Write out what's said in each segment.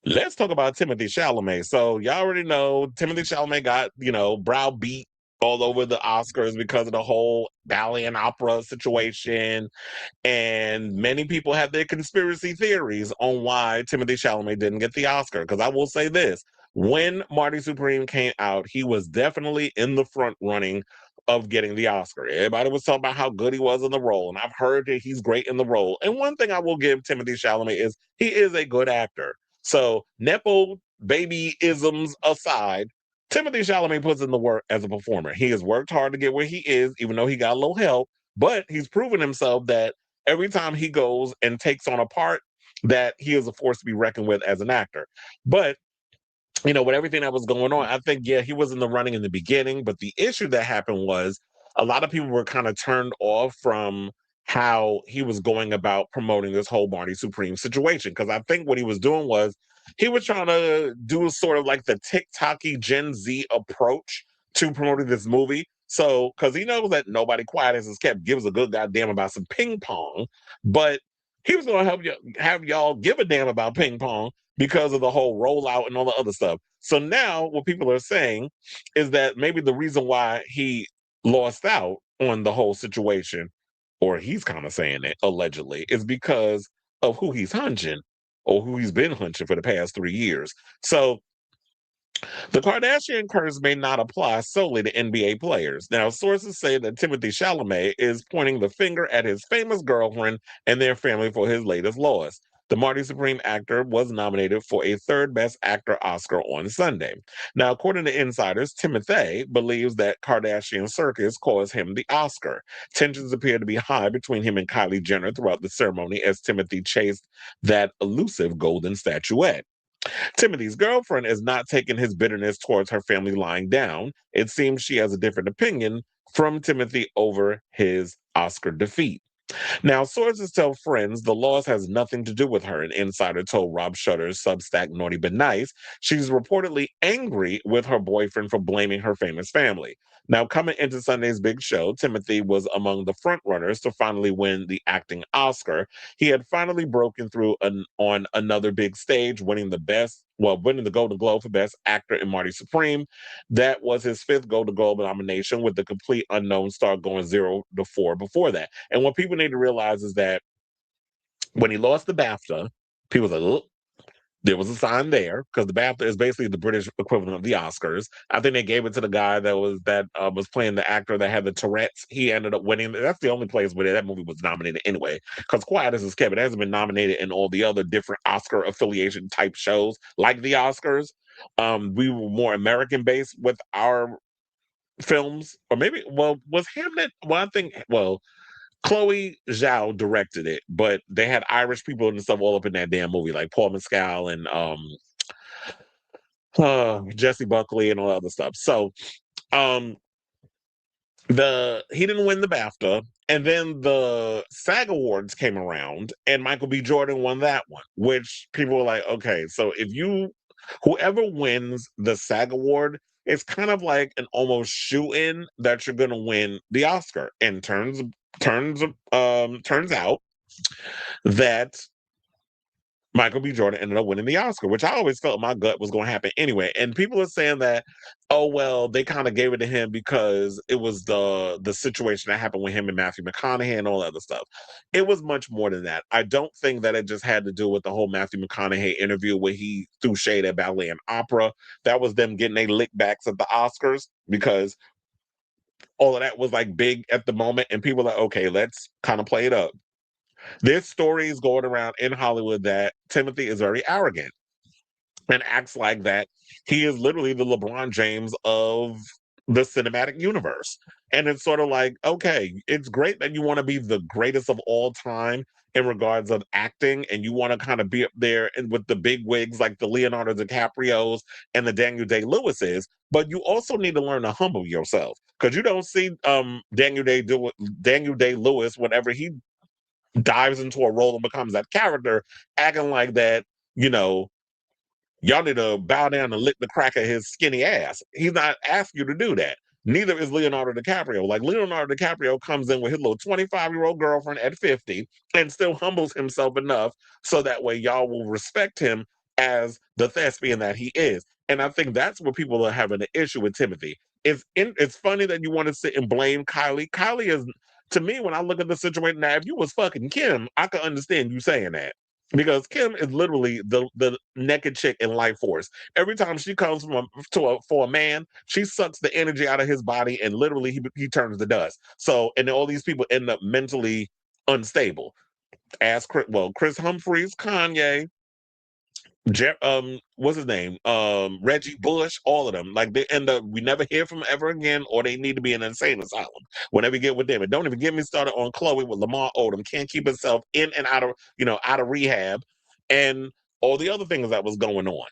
Let's talk about Timothée Chalamet. So y'all already know Timothée Chalamet got, browbeat all over the Oscars because of the whole ballet and opera situation. And many people have their conspiracy theories on why Timothée Chalamet didn't get the Oscar. Because I will say this, when Marty Supreme came out, he was definitely in the front running of getting the Oscar. Everybody was talking about how good he was in the role, and I've heard that he's great in the role. And one thing I will give Timothée Chalamet is he is a good actor. So Nepo baby isms aside, Timothée Chalamet puts in the work as a performer. He has worked hard to get where he is, even though he got a little help, but he's proven himself that every time he goes and takes on a part, that he is a force to be reckoned with as an actor. But with everything that was going on, I think, yeah, he was in the running in the beginning, but the issue that happened was a lot of people were kind of turned off from how he was going about promoting this whole Marty Supreme situation. Because I think what he was doing was he was trying to do sort of like the TikToky Gen Z approach to promoting this movie. So, because he knows that nobody quiet as is kept gives a good goddamn about some ping pong, but he was going to help you have y'all give a damn about ping pong because of the whole rollout and all the other stuff. So now what people are saying is that maybe the reason why he lost out on the whole situation, or he's kind of saying it allegedly, is because of who he's hunching or who he's been hunching for the past 3 years. So the Kardashian curse may not apply solely to NBA players. Now, sources say that Timothée Chalamet is pointing the finger at his famous girlfriend and their family for his latest loss. The Marty Supreme actor was nominated for a third Best Actor Oscar on Sunday. Now, according to insiders, Timothée believes that Kardashian circus caused him the Oscar. Tensions appear to be high between him and Kylie Jenner throughout the ceremony as Timothée chased that elusive golden statuette. Timothy's girlfriend is not taking his bitterness towards her family lying down. It seems she has a different opinion from Timothy over his Oscar defeat. Now, sources tell friends the loss has nothing to do with her. An insider told Rob Shutter's Substack Naughty But Nice she's reportedly angry with her boyfriend for blaming her famous family. Now, coming into Sunday's big show, Timothy was among the frontrunners to finally win the acting Oscar. He had finally broken through on another big stage, winning the Golden Globe for Best Actor in Marty Supreme. That was his fifth Golden Globe nomination, with the complete unknown star going 0 to 4 before that. And what people need to realize is that when he lost the BAFTA, people said, "Look, there was a sign there," because the BAFTA is basically the British equivalent of the Oscars. I think they gave it to the guy that was playing the actor that had the Tourette's. He ended up winning. That's the only place where that movie was nominated anyway. Because Quiet as is kept, it hasn't been nominated in all the other different Oscar affiliation type shows like the Oscars. We were more American based with our films, or maybe, well, was Hamlet? Well, I think, well, Chloe Zhao directed it, but they had Irish people and stuff all up in that damn movie, like Paul Mescal and Jesse Buckley and all that other stuff. So um the he didn't win the BAFTA, and then the SAG Awards came around, and Michael B. Jordan won that one, which people were like, okay, so if you whoever wins the SAG Award, it's kind of like an almost shoe-in that you're gonna win the Oscar. And turns out that Michael B. Jordan ended up winning the Oscar, which I always felt in my gut was going to happen anyway. And people are saying that, oh well, they kind of gave it to him because it was the situation that happened with him and Matthew McConaughey and all that other stuff. It was much more than that. I don't think that it just had to do with the whole Matthew McConaughey interview where he threw shade at ballet and opera. That was them getting their lickbacks at the Oscars, because all of that was like big at the moment, and people are like, okay, let's kind of play it up. This story is going around in Hollywood that Timothy is very arrogant and acts like that he is literally the LeBron James of the cinematic universe. And it's sort of like, okay, it's great that you want to be the greatest of all time in regards of acting, and you want to kind of be up there and with the big wigs like the Leonardo DiCaprios and the Daniel Day-Lewises, but you also need to learn to humble yourself, because you don't see Daniel Day-Lewis whenever he dives into a role and becomes that character, acting like that, you know, y'all need to bow down and lick the crack of his skinny ass. He's not asking you to do that. Neither is Leonardo DiCaprio. Like, Leonardo DiCaprio comes in with his little 25-year-old girlfriend at 50 and still humbles himself enough so that way y'all will respect him as the thespian that he is. And I think that's where people are having an issue with Timothy. It's funny that you want to sit and blame Kylie. Kylie is, to me, when I look at the situation now, if you was fucking Kim, I could understand you saying that. Because Kim is literally the naked chick in Life Force. Every time she comes for a man, she sucks the energy out of his body, and literally he turns to dust. So, and all these people end up mentally unstable. As Chris Humphries, Kanye, what's his name? Reggie Bush, all of them. Like they end up, we never hear from them ever again, or they need to be in an insane asylum whenever you get with them. And don't even get me started on Chloe with Lamar Odom. Can't keep himself in and out of, out of rehab, and all the other things that was going on.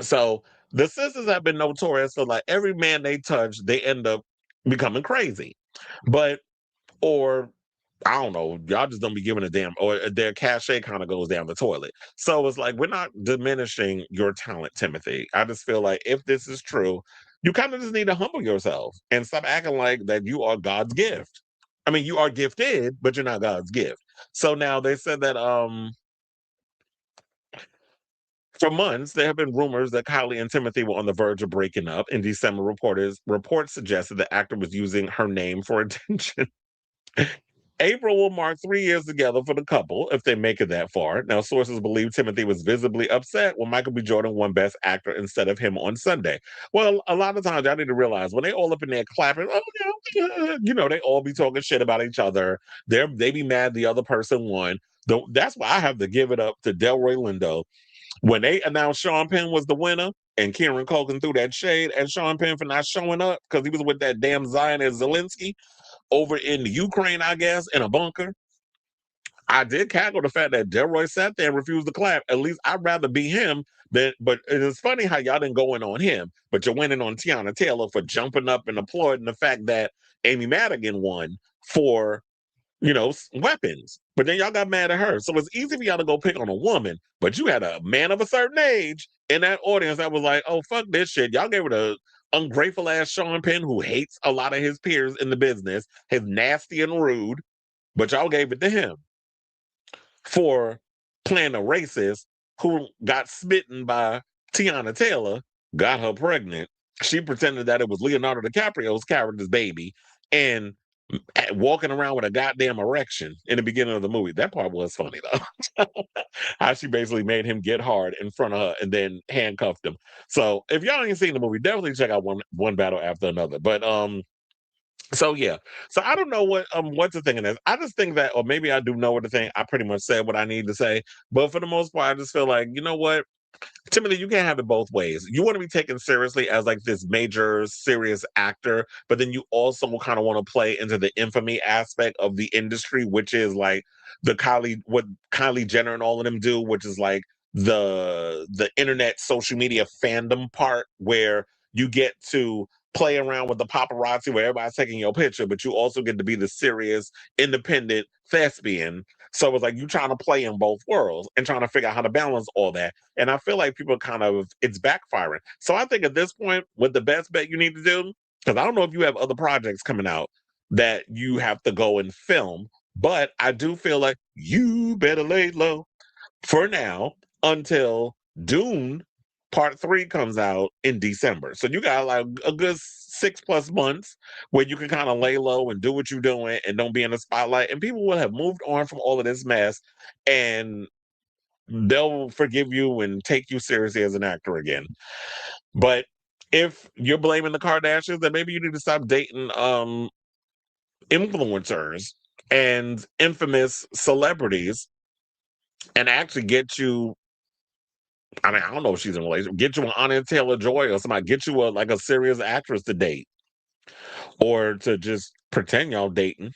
So the sisters have been notorious for like every man they touch, they end up becoming crazy. But or I don't know, y'all just don't be giving a damn, or their cachet kind of goes down the toilet. So it's like, we're not diminishing your talent, Timothy. I just feel like if this is true, you kind of just need to humble yourself and stop acting like that you are God's gift. I mean, you are gifted, but you're not God's gift. So now they said that for months, there have been rumors that Kylie and Timothy were on the verge of breaking up. In December, reports suggested the actor was using her name for attention. April will mark 3 years together for the couple if they make it that far. Now, sources believe Timothy was visibly upset when Michael B. Jordan won Best Actor instead of him on Sunday. Well, a lot of times y'all need to realize when they all up in there clapping, oh yeah, they all be talking shit about each other. They be mad the other person won. That's why I have to give it up to Delroy Lindo. When they announced Sean Penn was the winner, and Kieran Culkin threw that shade at Sean Penn for not showing up because he was with that damn Zionist Zelensky over in Ukraine, I guess, in a bunker. I did cackle the fact that Delroy sat there and refused to clap. At least I'd rather be him than. But it's funny how y'all didn't go in on him, but you're winning on Tiana Taylor for jumping up and applauding the fact that Amy Madigan won for weapons. But then y'all got mad at her. So it's easy for y'all to go pick on a woman, but you had a man of a certain age in that audience that was like, oh, fuck this shit. Y'all gave it a ungrateful ass Sean Penn who hates a lot of his peers in the business, he's nasty and rude, but y'all gave it to him for playing a racist who got smitten by Tiana Taylor, got her pregnant. She pretended that it was Leonardo DiCaprio's character's baby, and walking around with a goddamn erection in the beginning of the movie. That part was funny though. How she basically made him get hard in front of her and then handcuffed him. So if y'all ain't seen the movie, definitely check out one battle after another. But so yeah. So I don't know what to think of this. I just think that, or maybe I do know what to think. I pretty much said what I need to say. But for the most part, I just feel like, you know what? Timothy, you can't have it both ways. You want to be taken seriously as like this major serious actor, but then you also kind of want to play into the infamy aspect of the industry, which is like what Kylie Jenner and all of them do, which is like the internet social media fandom part where you get to play around with the paparazzi where everybody's taking your picture, but you also get to be the serious, independent thespian. So it's like you trying to play in both worlds and trying to figure out how to balance all that. And I feel like people it's backfiring. So I think at this point, what the best bet you need to do, because I don't know if you have other projects coming out that you have to go and film, but I do feel like you better lay low for now until Dune Part 3 comes out in December. So you got like a good 6+ months where you can kind of lay low and do what you're doing and don't be in the spotlight. And people will have moved on from all of this mess and they'll forgive you and take you seriously as an actor again. But if you're blaming the Kardashians, then maybe you need to stop dating influencers and infamous celebrities and actually get you. I mean, I don't know if she's in a relationship. Get you an Anya Taylor-Joy or somebody. Get you like a serious actress to date, or to just pretend y'all dating.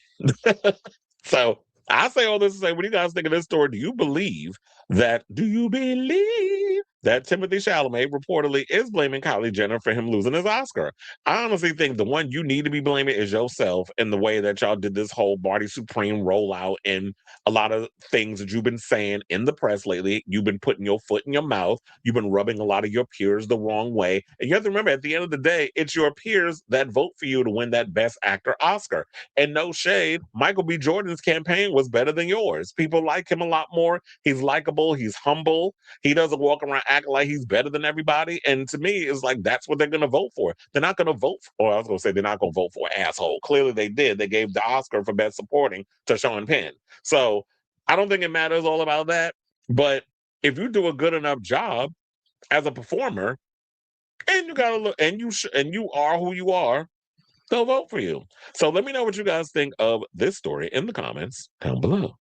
So I say all this to say, what do you guys think of this story? Do you believe that? Do you believe that Timothée Chalamet reportedly is blaming Kylie Jenner for him losing his Oscar. I honestly think the one you need to be blaming is yourself in the way that y'all did this whole Barty Supreme rollout and a lot of things that you've been saying in the press lately. You've been putting your foot in your mouth. You've been rubbing a lot of your peers the wrong way. And you have to remember, at the end of the day, it's your peers that vote for you to win that Best Actor Oscar. And no shade, Michael B. Jordan's campaign was better than yours. People like him a lot more. He's likable. He's humble. He doesn't walk around acting like he's better than everybody. And to me, it's like that's what they're going to vote for. They're not going to vote for, or I was going to say, they're not going to vote for an asshole. Clearly, they did. They gave the Oscar for Best Supporting to Sean Penn. So I don't think it matters all about that. But if you do a good enough job as a performer, and you gotta look, and and you are who you are, they'll vote for you. So let me know what you guys think of this story in the comments down below.